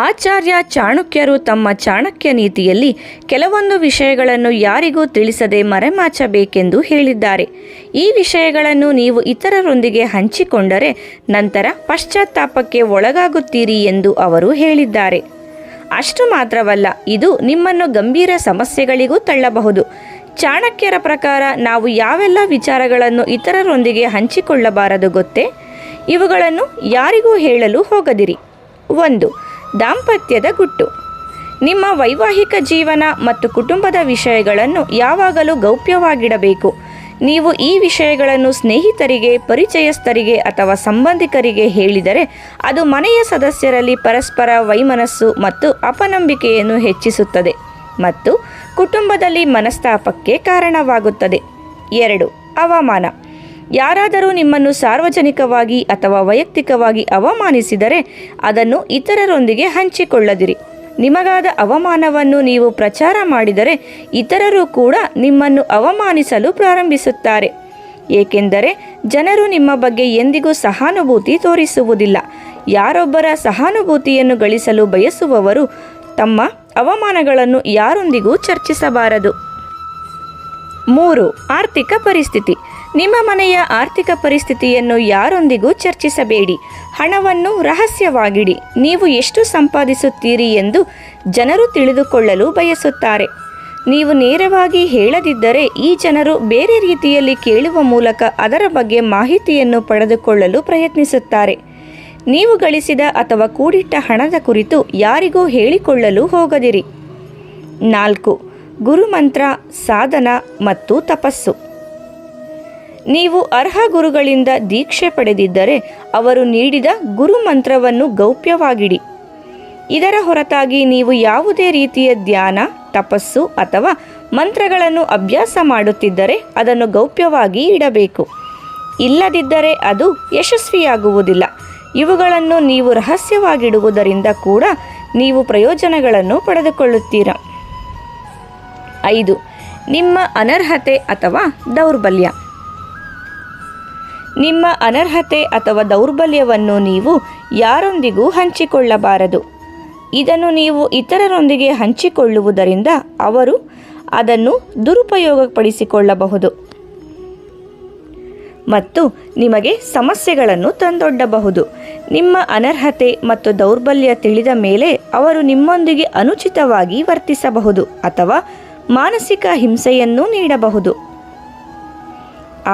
ಆಚಾರ್ಯ ಚಾಣಕ್ಯರು ತಮ್ಮ ಚಾಣಕ್ಯ ನೀತಿಯಲ್ಲಿ ಕೆಲವೊಂದು ವಿಷಯಗಳನ್ನು ಯಾರಿಗೂ ತಿಳಿಸದೆ ಮರೆಮಾಚಬೇಕೆಂದು ಹೇಳಿದ್ದಾರೆ. ಈ ವಿಷಯಗಳನ್ನು ನೀವು ಇತರರೊಂದಿಗೆ ಹಂಚಿಕೊಂಡರೆ ನಂತರ ಪಶ್ಚಾತ್ತಾಪಕ್ಕೆ ಒಳಗಾಗುತ್ತೀರಿ ಎಂದು ಅವರು ಹೇಳಿದ್ದಾರೆ. ಅಷ್ಟು ಮಾತ್ರವಲ್ಲ, ಇದು ನಿಮ್ಮನ್ನು ಗಂಭೀರ ಸಮಸ್ಯೆಗಳಿಗೂ ತಳ್ಳಬಹುದು. ಚಾಣಕ್ಯರ ಪ್ರಕಾರ ನಾವು ಯಾವೆಲ್ಲ ವಿಚಾರಗಳನ್ನು ಇತರರೊಂದಿಗೆ ಹಂಚಿಕೊಳ್ಳಬಾರದು ಗೊತ್ತೇ? ಇವುಗಳನ್ನು ಯಾರಿಗೂ ಹೇಳಲು ಹೋಗದಿರಿ. 1. ದಾಂಪತ್ಯದ ಗುಟ್ಟು. ನಿಮ್ಮ ವೈವಾಹಿಕ ಜೀವನ ಮತ್ತು ಕುಟುಂಬದ ವಿಷಯಗಳನ್ನು ಯಾವಾಗಲೂ ಗೌಪ್ಯವಾಗಿಡಬೇಕು. ನೀವು ಈ ವಿಷಯಗಳನ್ನು ಸ್ನೇಹಿತರಿಗೆ, ಪರಿಚಯಸ್ಥರಿಗೆ ಅಥವಾ ಸಂಬಂಧಿಕರಿಗೆ ಹೇಳಿದರೆ ಅದು ಮನೆಯ ಸದಸ್ಯರಲ್ಲಿ ಪರಸ್ಪರ ವೈಮನಸ್ಸು ಮತ್ತು ಅಪನಂಬಿಕೆಯನ್ನು ಹೆಚ್ಚಿಸುತ್ತದೆ ಮತ್ತು ಕುಟುಂಬದಲ್ಲಿ ಮನಸ್ತಾಪಕ್ಕೆ ಕಾರಣವಾಗುತ್ತದೆ. 2. ಅವಮಾನ. ಯಾರಾದರೂ ನಿಮ್ಮನ್ನು ಸಾರ್ವಜನಿಕವಾಗಿ ಅಥವಾ ವೈಯಕ್ತಿಕವಾಗಿ ಅವಮಾನಿಸಿದರೆ ಅದನ್ನು ಇತರರೊಂದಿಗೆ ಹಂಚಿಕೊಳ್ಳದಿರಿ. ನಿಮಗಾದ ಅವಮಾನವನ್ನು ನೀವು ಪ್ರಚಾರ ಮಾಡಿದರೆ ಇತರರು ಕೂಡ ನಿಮ್ಮನ್ನು ಅವಮಾನಿಸಲು ಪ್ರಾರಂಭಿಸುತ್ತಾರೆ. ಏಕೆಂದರೆ ಜನರು ನಿಮ್ಮ ಬಗ್ಗೆ ಎಂದಿಗೂ ಸಹಾನುಭೂತಿ ತೋರಿಸುವುದಿಲ್ಲ. ಯಾರೊಬ್ಬರ ಸಹಾನುಭೂತಿಯನ್ನು ಗಳಿಸಲು ಬಯಸುವವರು ತಮ್ಮ ಅವಮಾನಗಳನ್ನು ಯಾರೊಂದಿಗೂ ಚರ್ಚಿಸಬಾರದು. 3. ಆರ್ಥಿಕ ಪರಿಸ್ಥಿತಿ. ನಿಮ್ಮ ಮನೆಯ ಆರ್ಥಿಕ ಪರಿಸ್ಥಿತಿಯನ್ನು ಯಾರೊಂದಿಗೂ ಚರ್ಚಿಸಬೇಡಿ. ಹಣವನ್ನು ರಹಸ್ಯವಾಗಿಡಿ. ನೀವು ಎಷ್ಟು ಸಂಪಾದಿಸುತ್ತೀರಿ ಎಂದು ಜನರು ತಿಳಿದುಕೊಳ್ಳಲು ಬಯಸುತ್ತಾರೆ. ನೀವು ನೇರವಾಗಿ ಹೇಳದಿದ್ದರೆ ಈ ಜನರು ಬೇರೆ ರೀತಿಯಲ್ಲಿ ಕೇಳುವ ಮೂಲಕ ಅದರ ಬಗ್ಗೆ ಮಾಹಿತಿಯನ್ನು ಪಡೆದುಕೊಳ್ಳಲು ಪ್ರಯತ್ನಿಸುತ್ತಾರೆ. ನೀವು ಗಳಿಸಿದ ಅಥವಾ ಕೂಡಿಟ್ಟ ಹಣದ ಕುರಿತು ಯಾರಿಗೂ ಹೇಳಿಕೊಳ್ಳಲು ಹೋಗದಿರಿ. 4. ಗುರುಮಂತ್ರ, ಸಾಧನ ಮತ್ತು ತಪಸ್ಸು. ನೀವು ಅರ್ಹ ಗುರುಗಳಿಂದ ದೀಕ್ಷೆ ಪಡೆದಿದ್ದರೆ ಅವರು ನೀಡಿದ ಗುರುಮಂತ್ರವನ್ನು ಗೌಪ್ಯವಾಗಿಡಿ. ಇದರ ಹೊರತಾಗಿ ನೀವು ಯಾವುದೇ ರೀತಿಯ ಧ್ಯಾನ, ತಪಸ್ಸು ಅಥವಾ ಮಂತ್ರಗಳನ್ನು ಅಭ್ಯಾಸ ಮಾಡುತ್ತಿದ್ದರೆ ಅದನ್ನು ಗೌಪ್ಯವಾಗಿ ಇಡಬೇಕು. ಇಲ್ಲದಿದ್ದರೆ ಅದು ಯಶಸ್ವಿಯಾಗುವುದಿಲ್ಲ. ಇವುಗಳನ್ನು ನೀವು ರಹಸ್ಯವಾಗಿಡುವುದರಿಂದ ಕೂಡ ನೀವು ಪ್ರಯೋಜನಗಳನ್ನು ಪಡೆದುಕೊಳ್ಳುತ್ತೀರ. 5. ನಿಮ್ಮ ಅನರ್ಹತೆ ಅಥವಾ ದೌರ್ಬಲ್ಯ. ನಿಮ್ಮ ಅನರ್ಹತೆ ಅಥವಾ ದೌರ್ಬಲ್ಯವನ್ನು ನೀವು ಯಾರೊಂದಿಗೂ ಹಂಚಿಕೊಳ್ಳಬಾರದು. ಇದನ್ನು ನೀವು ಇತರರೊಂದಿಗೆ ಹಂಚಿಕೊಳ್ಳುವುದರಿಂದ ಅವರು ಅದನ್ನು ದುರುಪಯೋಗಪಡಿಸಿಕೊಳ್ಳಬಹುದು ಮತ್ತು ನಿಮಗೆ ಸಮಸ್ಯೆಗಳನ್ನು ತಂದೊಡ್ಡಬಹುದು. ನಿಮ್ಮ ಅನರ್ಹತೆ ಮತ್ತು ದೌರ್ಬಲ್ಯ ತಿಳಿದ ಮೇಲೆ ಅವರು ನಿಮ್ಮೊಂದಿಗೆ ಅನುಚಿತವಾಗಿ ವರ್ತಿಸಬಹುದು ಅಥವಾ ಮಾನಸಿಕ ಹಿಂಸೆಯನ್ನು ನೀಡಬಹುದು.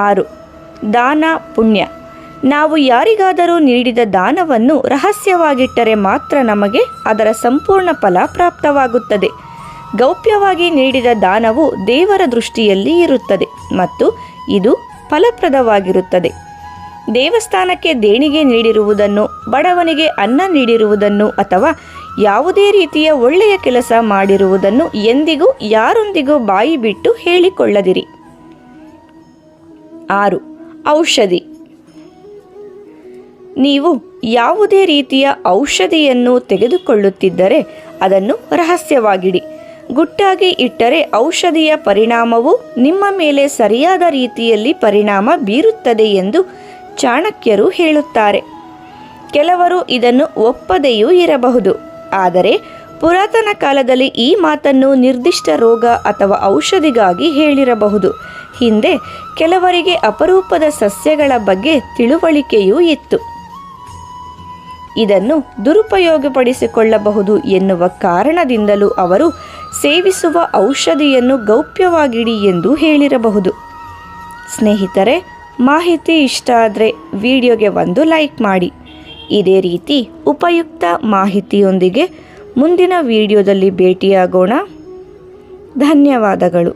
6. ದಾನ, ಪುಣ್ಯ. ನಾವು ಯಾರಿಗಾದರೂ ನೀಡಿದ ದಾನವನ್ನು ರಹಸ್ಯವಾಗಿಟ್ಟರೆ ಮಾತ್ರ ನಮಗೆ ಅದರ ಸಂಪೂರ್ಣ ಫಲ ಪ್ರಾಪ್ತವಾಗುತ್ತದೆ. ಗೌಪ್ಯವಾಗಿ ನೀಡಿದ ದಾನವು ದೇವರ ದೃಷ್ಟಿಯಲ್ಲಿ ಇರುತ್ತದೆ ಮತ್ತು ಇದು ಫಲಪ್ರದವಾಗಿರುತ್ತದೆ. ದೇವಸ್ಥಾನಕ್ಕೆ ದೇಣಿಗೆ ನೀಡಿರುವುದನ್ನು, ಬಡವನಿಗೆ ಅನ್ನ ನೀಡಿರುವುದನ್ನು ಅಥವಾ ಯಾವುದೇ ರೀತಿಯ ಒಳ್ಳೆಯ ಕೆಲಸ ಮಾಡಿರುವುದನ್ನು ಎಂದಿಗೂ ಯಾರೊಂದಿಗೂ ಬಾಯಿ ಬಿಟ್ಟು ಹೇಳಿಕೊಳ್ಳದಿರಿ. 6. ಔಷಧಿ. ನೀವು ಯಾವುದೇ ರೀತಿಯ ಔಷಧಿಯನ್ನು ತೆಗೆದುಕೊಳ್ಳುತ್ತಿದ್ದರೆ ಅದನ್ನು ರಹಸ್ಯವಾಗಿಡಿ. ಗುಟ್ಟಾಗಿ ಇಟ್ಟರೆ ಔಷಧಿಯ ಪರಿಣಾಮವು ನಿಮ್ಮ ಮೇಲೆ ಸರಿಯಾದ ರೀತಿಯಲ್ಲಿ ಪರಿಣಾಮ ಬೀರುತ್ತದೆ ಎಂದು ಚಾಣಕ್ಯರು ಹೇಳುತ್ತಾರೆ. ಕೆಲವರು ಇದನ್ನು ಒಪ್ಪದೆಯೂ ಇರಬಹುದು, ಆದರೆ ಪುರಾತನ ಕಾಲದಲ್ಲಿ ಈ ಮಾತನ್ನು ನಿರ್ದಿಷ್ಟ ರೋಗ ಅಥವಾ ಔಷಧಿಗಾಗಿ ಹೇಳಿರಬಹುದು. ಹಿಂದೆ ಕೆಲವರಿಗೆ ಅಪರೂಪದ ಸಸ್ಯಗಳ ಬಗ್ಗೆ ತಿಳುವಳಿಕೆಯೂ ಇತ್ತು. ಇದನ್ನು ದುರುಪಯೋಗಪಡಿಸಿಕೊಳ್ಳಬಹುದು ಎನ್ನುವ ಕಾರಣದಿಂದಲೂ ಅವರು ಸೇವಿಸುವ ಔಷಧಿಯನ್ನು ಗೌಪ್ಯವಾಗಿಡಿ ಎಂದು ಹೇಳಿರಬಹುದು. ಸ್ನೇಹಿತರೆ, ಮಾಹಿತಿ ಇಷ್ಟ ಆದರೆ ವಿಡಿಯೋಗೆ ಒಂದು ಲೈಕ್ ಮಾಡಿ. ಇದೇ ರೀತಿ ಉಪಯುಕ್ತ ಮಾಹಿತಿಯೊಂದಿಗೆ ಮುಂದಿನ ವಿಡಿಯೋದಲ್ಲಿ ಭೇಟಿಯಾಗೋಣ. ಧನ್ಯವಾದಗಳು.